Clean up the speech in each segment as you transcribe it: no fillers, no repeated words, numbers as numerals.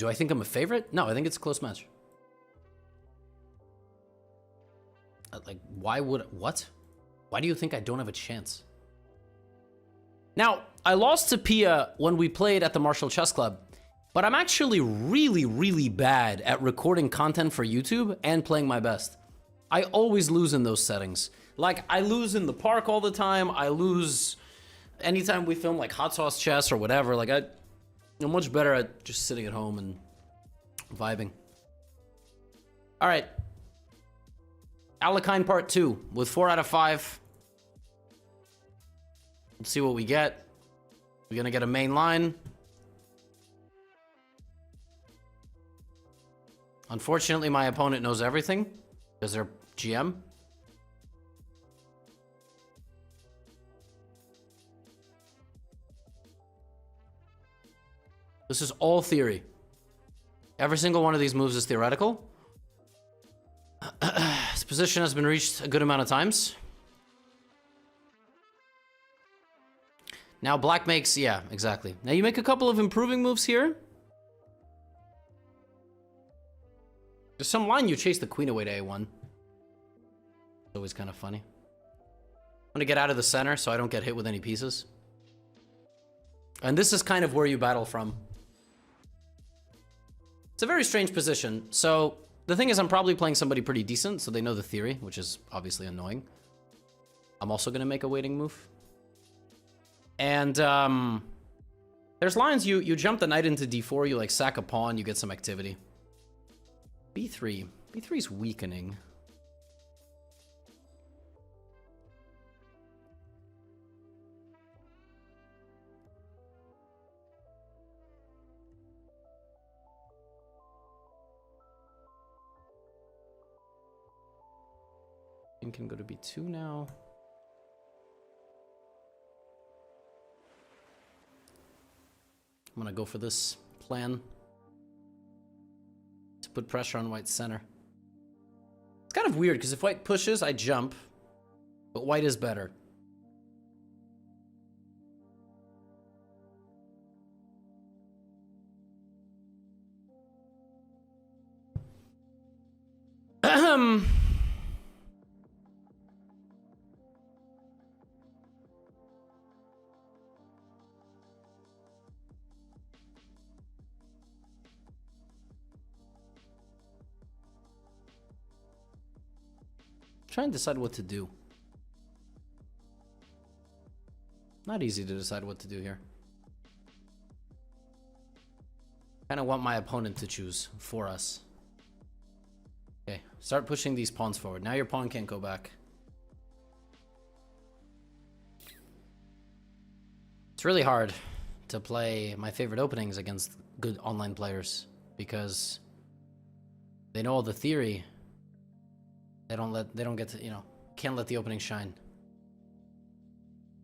Do I think I'm a favorite? No, I think it's a close match. Like, why would... What? Why do you think I don't have a chance? Now, I lost to Pia when we played at the Marshall Chess Club, but I'm actually really, really bad at recording content for YouTube and playing my best. I always lose in those settings. Like, I lose in the park all the time. I lose anytime we film, like, hot sauce chess or whatever. Like, I'm much better at just sitting at home and vibing. All right. Alekhine Part 2 with 4 out of 5. Let's see what we get. We're gonna get a main line. Unfortunately, my opponent knows everything because they're GM. This is all theory. Every single one of these moves is theoretical. This position has been reached a good amount of times. Now black makes, yeah, exactly. Now you make a couple of improving moves here. There's some line you chase the queen away to A1. It's always kind of funny. I'm gonna get out of the center so I don't get hit with any pieces. And this is kind of where you battle from. It's a very strange position. So the thing is, I'm probably playing somebody pretty decent, so they know the theory, which is obviously annoying. I'm also gonna make a waiting move. And there's lines you jump the knight into d4, you like sack a pawn, you get some activity. b3. b3 is weakening. King can go to b2 now. I'm gonna go for this plan to put pressure on white's center. It's kind of weird because if white pushes, I jump, but white is better. Try and decide what to do. Not easy to decide what to do here. Kind of want my opponent to choose for us. Okay, start pushing these pawns forward. Now your pawn can't go back. It's really hard to play my favorite openings against good online players because they know all the theory. They don't get to, you know, can't let the opening shine.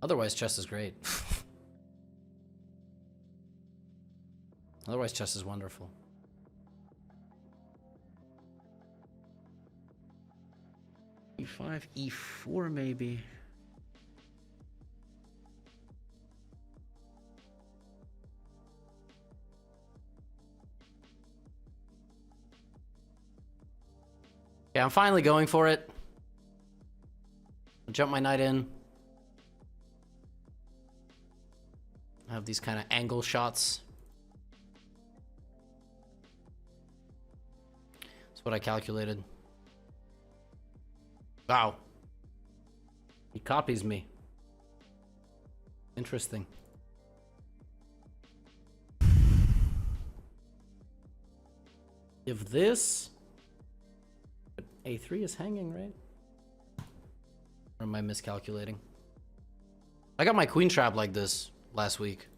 Otherwise, chess is great. Otherwise, chess is wonderful. E5, E4 maybe. Yeah, I'm finally going for it. I'll jump my knight in. I have these kind of angle shots. That's what I calculated. Wow. He copies me. Interesting. If this... A3 is hanging, right? Or am I miscalculating? I got my queen trap like this last week.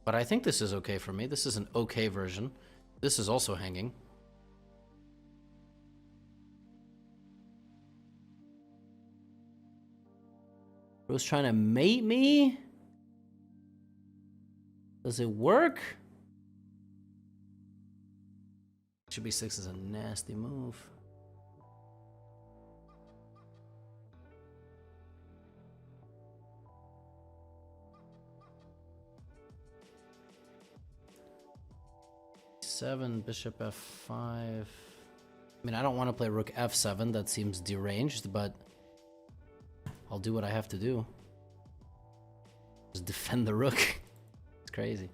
But I think this is okay for me. This is an okay version. This is also hanging. Bro's trying to mate me? Does it work? Should be 6 is a nasty move. e7, bishop f5. I mean, I don't want to play rook f7. That seems deranged, but I'll do what I have to do. Just defend the rook. It's crazy.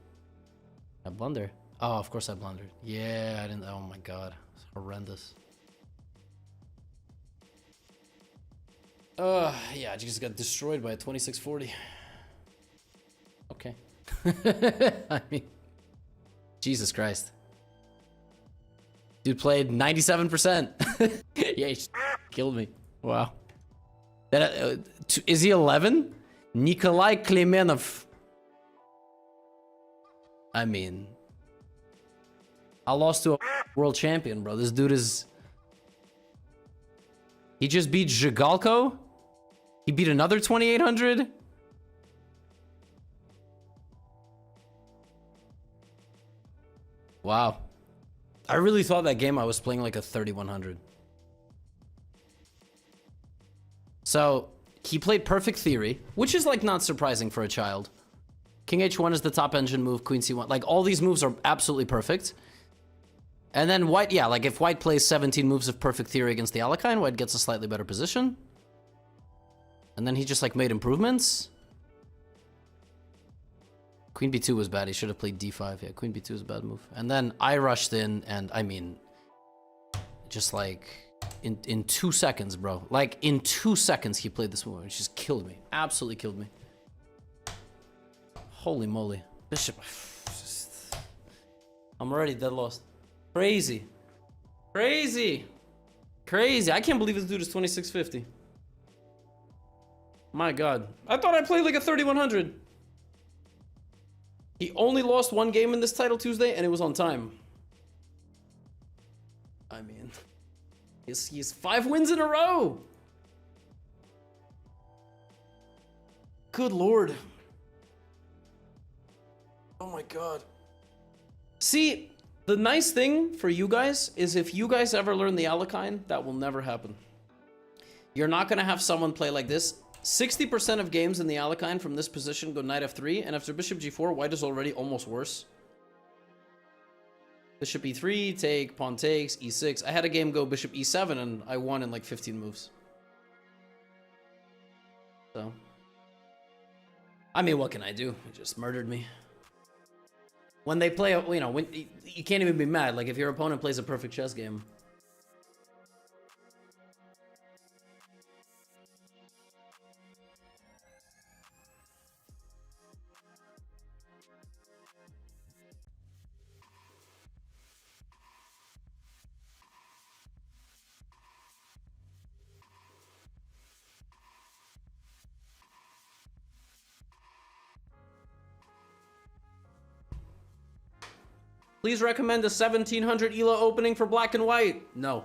I blunder. Oh, of course I blundered. Yeah, I didn't. Oh my god. It's horrendous. Yeah, I just got destroyed by a 2640. Okay. I mean, Jesus Christ. Dude played 97%. Yeah, he just killed me. Wow. That is he 11? Nikolai Klemenov. I mean, I lost to a world champion, bro. This dude is... He just beat Zhigalko? He beat another 2800? Wow. I really thought that game I was playing like a 3100. So, he played Perfect Theory, which is like not surprising for a child. King h1 is the top engine move, queen c1. Like all these moves are absolutely perfect. And then white, yeah, like if white plays 17 moves of Perfect Theory against the Alekhine, white gets a slightly better position. And then he just like made improvements. Queen b2 was bad. He should have played d5. Yeah, queen b2 is a bad move. And then I rushed in and I mean, just like in 2 seconds, bro. Like in 2 seconds he played this move. It just killed me. Absolutely killed me. Holy moly. Bishop. I'm already dead lost. Crazy. Crazy. Crazy. I can't believe this dude is 2650. My god. I thought I played like a 3100. He only lost one game in this title Tuesday and it was on time. I mean, he's 5 wins in a row. Good lord. Oh my god. See, the nice thing for you guys is if you guys ever learn the Alekhine, that will never happen. You're not going to have someone play like this. 60% of games in the Alekhine from this position go knight f3, and after bishop g4, white is already almost worse. Bishop e3, take, pawn takes, e6. I had a game go bishop e7, and I won in like 15 moves. So, I mean, what can I do? It just murdered me. When they play, you know, when you can't even be mad. Like if your opponent plays a perfect chess game. Please recommend a 1700 ELA opening for black and white. No.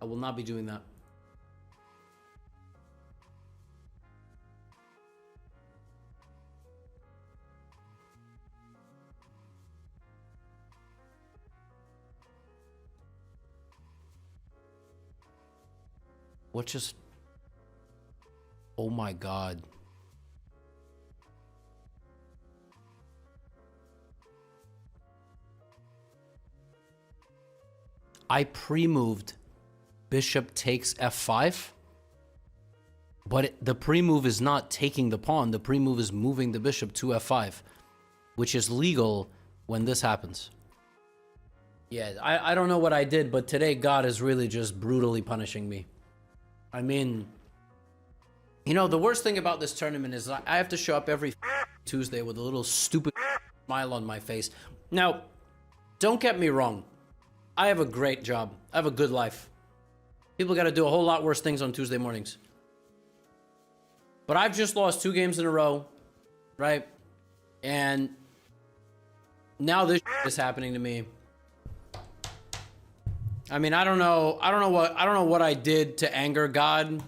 I will not be doing that. What just... Oh my god. I pre-moved bishop takes f5, but the pre-move is not taking the pawn. The pre-move is moving the bishop to f5, which is legal when this happens. Yeah, I don't know what I did, but today God is really just brutally punishing me. I mean, you know, the worst thing about this tournament is I have to show up every Tuesday with a little stupid smile on my face. Now, don't get me wrong. I have a great job. I have a good life. People got to do a whole lot worse things on Tuesday mornings. But I've just lost 2 games in a row, right? And now this is happening to me. I mean, I don't know what I did to anger God.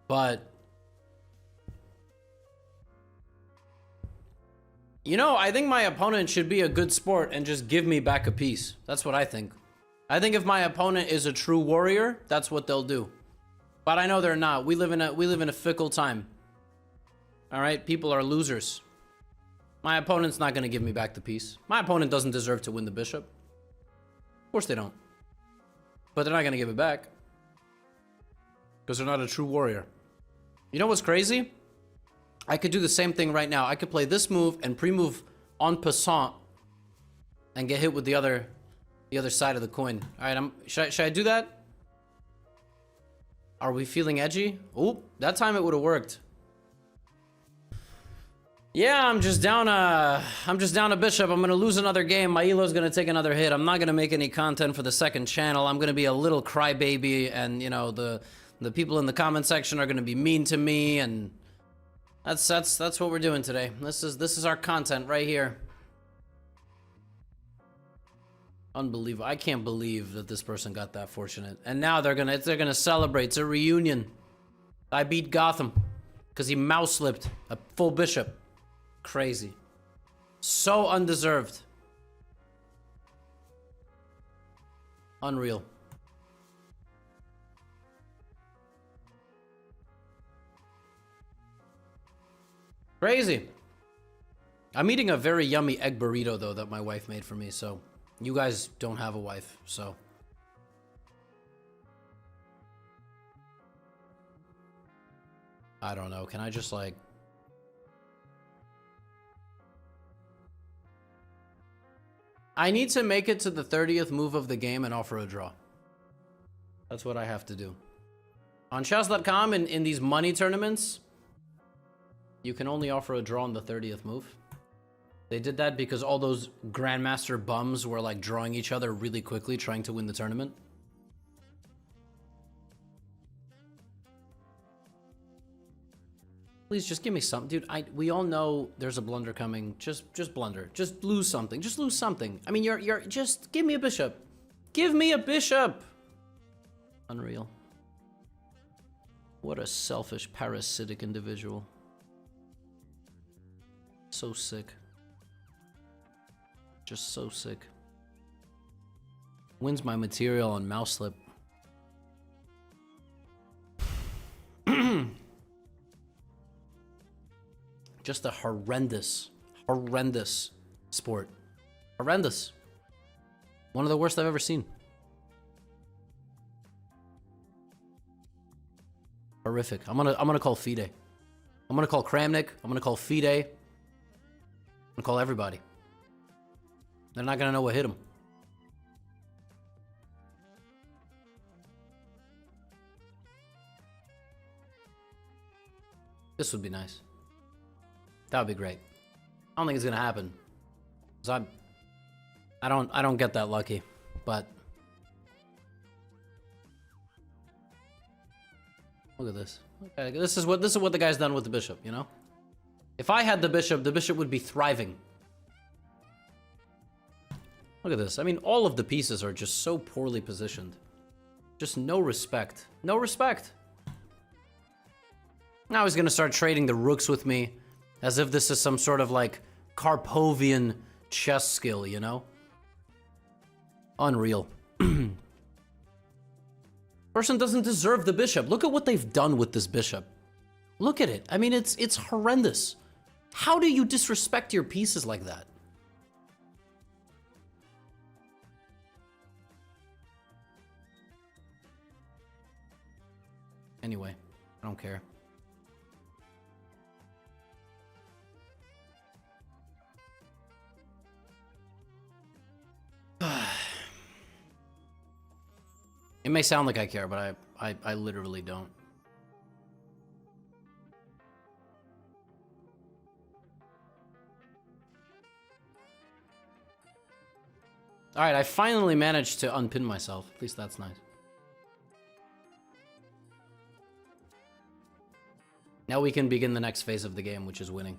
But you know, I think my opponent should be a good sport and just give me back a piece. That's what I think. I think if my opponent is a true warrior, that's what they'll do. But I know they're not. We live in a fickle time. All right, people are losers. My opponent's not going to give me back the piece. My opponent doesn't deserve to win the bishop. Of course they don't. But they're not going to give it back. Because they're not a true warrior. You know what's crazy? I could do the same thing right now. I could play this move and pre-move en passant and get hit with the other side of the coin. All right, should I do that? Are we feeling edgy? Oh, that time it would have worked. Yeah, I'm just down a bishop. I'm gonna lose another game. My elo's gonna take another hit. I'm not gonna make any content for the second channel. I'm gonna be a little crybaby, and you know the people in the comment section are gonna be mean to me, and that's what we're doing today. This is our content right here. Unbelievable. I can't believe that this person got that fortunate. And now they're gonna celebrate. It's a reunion. I beat Gotham because he mouse slipped a full bishop. Crazy. So undeserved. Unreal. Crazy. I'm eating a very yummy egg burrito though that my wife made for me, so you guys don't have a wife, so I don't know. Can I just like I need to make it to the 30th move of the game and offer a draw. That's what I have to do. On chess.com in these money tournaments, you can only offer a draw on the 30th move. They did that because all those grandmaster bums were like drawing each other really quickly trying to win the tournament. Please just give me something, dude. We all know there's a blunder coming. Just blunder. Just lose something. Just lose something. I mean, you're just give me a bishop. Give me a bishop. Unreal. What a selfish, parasitic individual. So sick. Just so sick. Wins my material on mouse slip. Just a horrendous sport. Horrendous. One of the worst I've ever seen. Horrific. I'm gonna call FIDE. I'm gonna call Kramnik. I'm gonna call FIDE. I'm gonna call everybody. They're not gonna know what hit them. This would be nice. That would be great. I don't think it's gonna happen. 'Cause I don't get that lucky, but look at this. Okay, this is what the guy's done with the bishop, you know? If I had the bishop would be thriving. Look at this. I mean, all of the pieces are just so poorly positioned. Just no respect. No respect. Now he's gonna start trading the rooks with me as if this is some sort of like Karpovian chess skill, you know? Unreal. Person doesn't deserve the bishop. Look at what they've done with this bishop. Look at it. I mean, it's horrendous. How do you disrespect your pieces like that? Anyway, I don't care. It may sound like I care, but I literally don't. All right, I finally managed to unpin myself. At least that's nice. Now we can begin the next phase of the game, which is winning.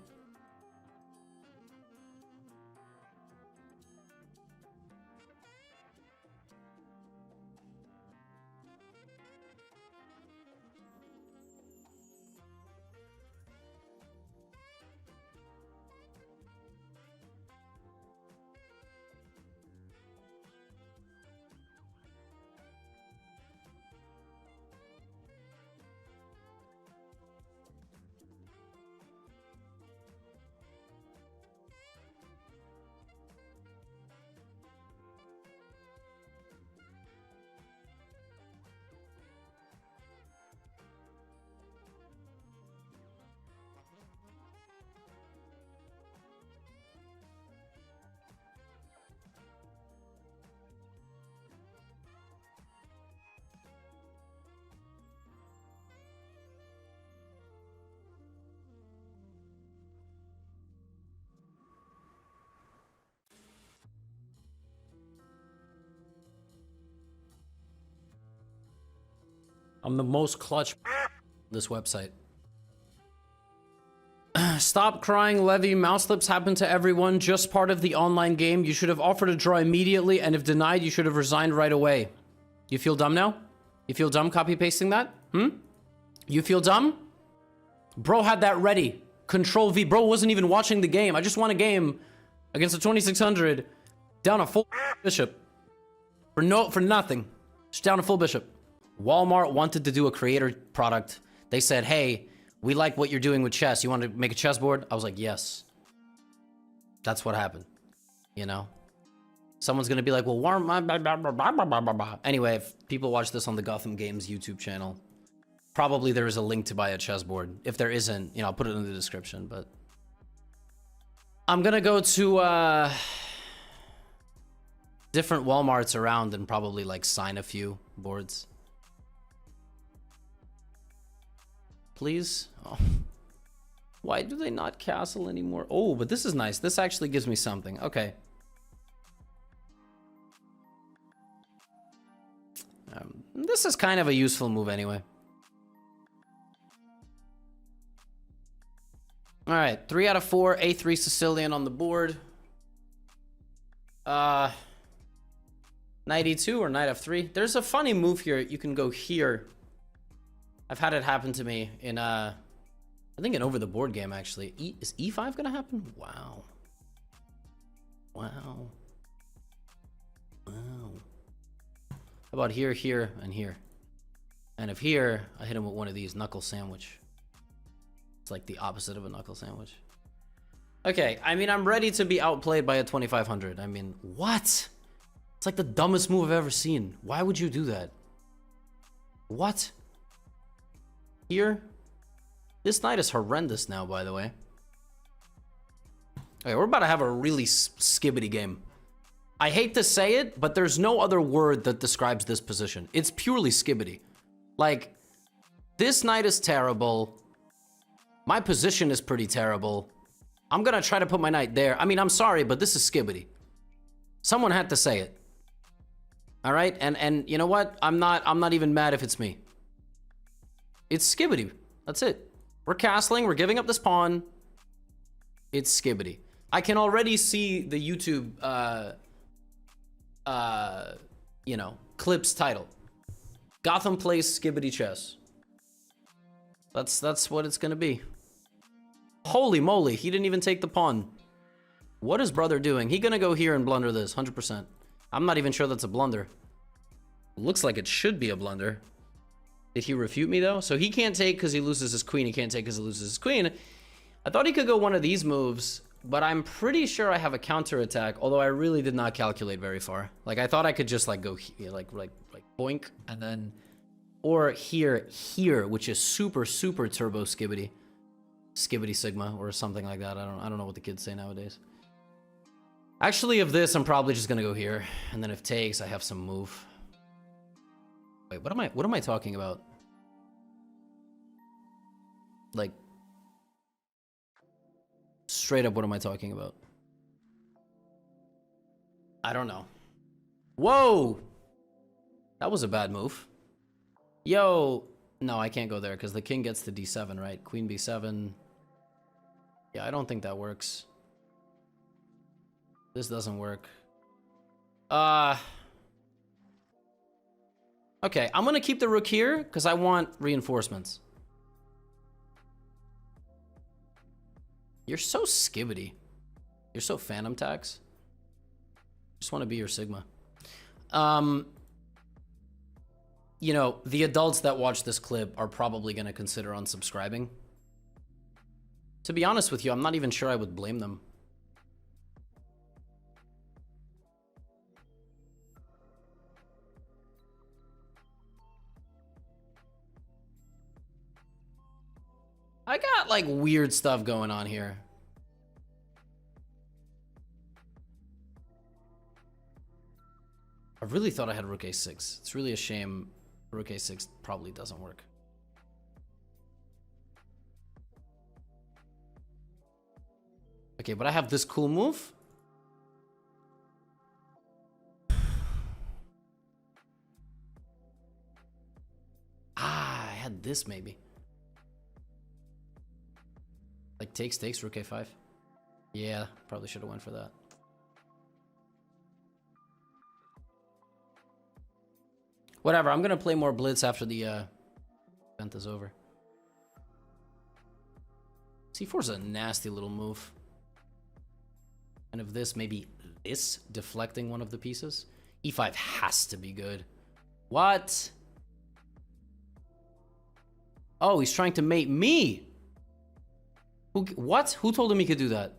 I'm the most clutch this website. Stop crying, Levy. Mouse slips happen to everyone. Just part of the online game. You should have offered a draw immediately, and if denied, you should have resigned right away. You feel dumb now? You feel dumb copy-pasting that? You feel dumb? Bro had that ready. Control V. Bro wasn't even watching the game. I just won a game against a 2600 down a full bishop. For nothing. Just down a full bishop. Walmart wanted to do a creator product. They said, hey, we like what you're doing with chess. You want to make a chessboard? I was like, yes. That's what happened. You know? Someone's going to be like, well, anyway, if people watch this on the Gotham Games YouTube channel, probably there is a link to buy a chessboard. If there isn't, you know, I'll put it in the description, but I'm going to go to different Walmarts around and probably like sign a few boards. Please? Oh. Why do they not castle anymore? Oh, but this is nice. This actually gives me something. Okay. This is kind of a useful move anyway. All right, 3 out of 4, A3 Sicilian on the board. Knight E2 or Knight F3. There's a funny move here. You can go here. I've had it happen to me in I think an over the board game actually. Is E5 gonna happen? Wow. Wow. Wow. How about here, here, and here? And if here, I hit him with one of these, knuckle sandwich. It's like the opposite of a knuckle sandwich. Okay, I mean, I'm ready to be outplayed by a 2500. I mean, what? It's like the dumbest move I've ever seen. Why would you do that? What? Here? This knight is horrendous now, by the way. Okay, we're about to have a really skibbity game. I hate to say it, but there's no other word that describes this position. It's purely skibbity. Like, this knight is terrible. My position is pretty terrible. I'm gonna try to put my knight there. I mean, I'm sorry, but this is skibbity. Someone had to say it. All right, and you know what? I'm not even mad if it's me. It's skibbity. That's it. We're castling. We're giving up this pawn. It's skibbity. I can already see the YouTube, you know, clips title. Gotham plays skibbity chess. That's what it's gonna be. Holy moly, he didn't even take the pawn. What is brother doing? He gonna go here and blunder this, 100%. I'm not even sure that's a blunder. Looks like it should be a blunder. Did he refute me though? So he can't take because he loses his queen. He can't take because he loses his queen. I thought he could go one of these moves, but I'm pretty sure I have a counterattack, although I really did not calculate very far. Like, I thought I could just like go here, like boink, and then, or here, which is super turbo skibbity sigma or something like that. I don't know what the kids say nowadays. Actually, of this, I'm probably just gonna go here, and then if takes, I have some move. Wait, what am I talking about? Like, straight up, what am I talking about? I don't know. Whoa! That was a bad move. Yo! No, I can't go there because the king gets to d7, right? Queen b7. Yeah, I don't think that works. This doesn't work. Okay, I'm gonna keep the rook here because I want reinforcements. You're so skibbity. You're so phantom tax. Just want to be your sigma. You know, the adults that watch this clip are probably gonna consider unsubscribing. To be honest with you, I'm not even sure I would blame them. I got like weird stuff going on here. I really thought I had rook a6. It's really a shame rook a6 probably doesn't work. Okay, but I have this cool move. this maybe. Like takes, rook a5. Yeah, probably should have went for that. Whatever, I'm gonna play more blitz after the event is over. C4 is a nasty little move. And if this, maybe this deflecting one of the pieces. E5 has to be good. What? Oh, he's trying to mate me. What? Who told him he could do that?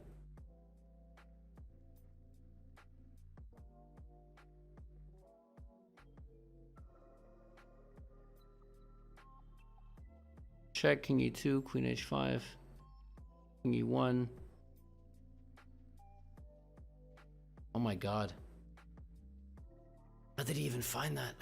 Check, king e2, queen h5, king e1. Oh my god. How did he even find that?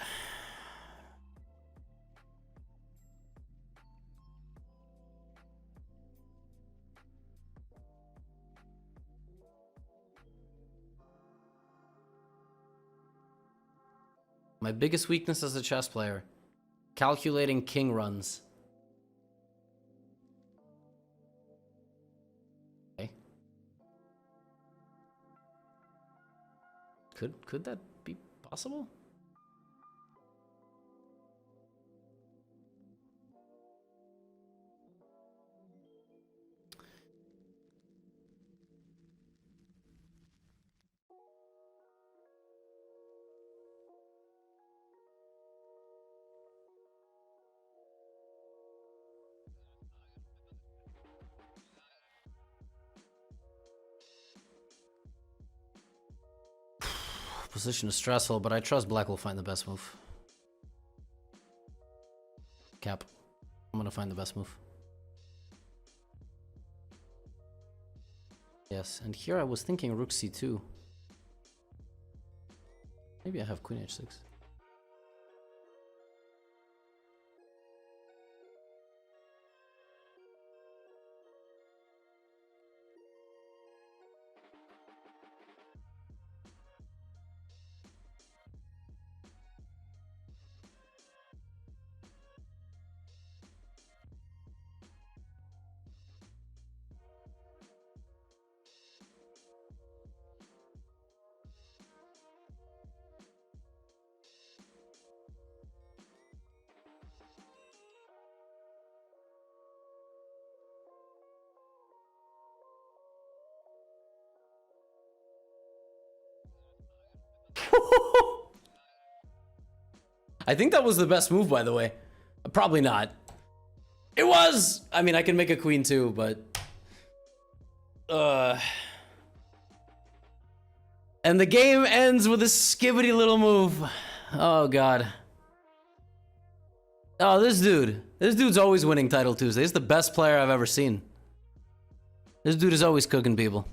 My biggest weakness as a chess player, calculating king runs. Okay. Could that be possible? Position is stressful, but I trust black will find the best move. Cap. I'm gonna find the best move. Yes, and here I was thinking rook c2. Maybe I have queen h6. I think that was the best move, by the way. Probably not. It was! I mean, I can make a queen too, but... And the game ends with a skibidi little move. Oh, God. Oh, this dude's always winning Title Tuesday. He's the best player I've ever seen. This dude is always cooking people.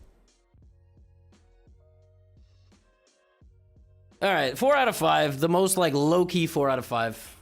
All right, 4 out of 5. The most like low-key 4 out of 5.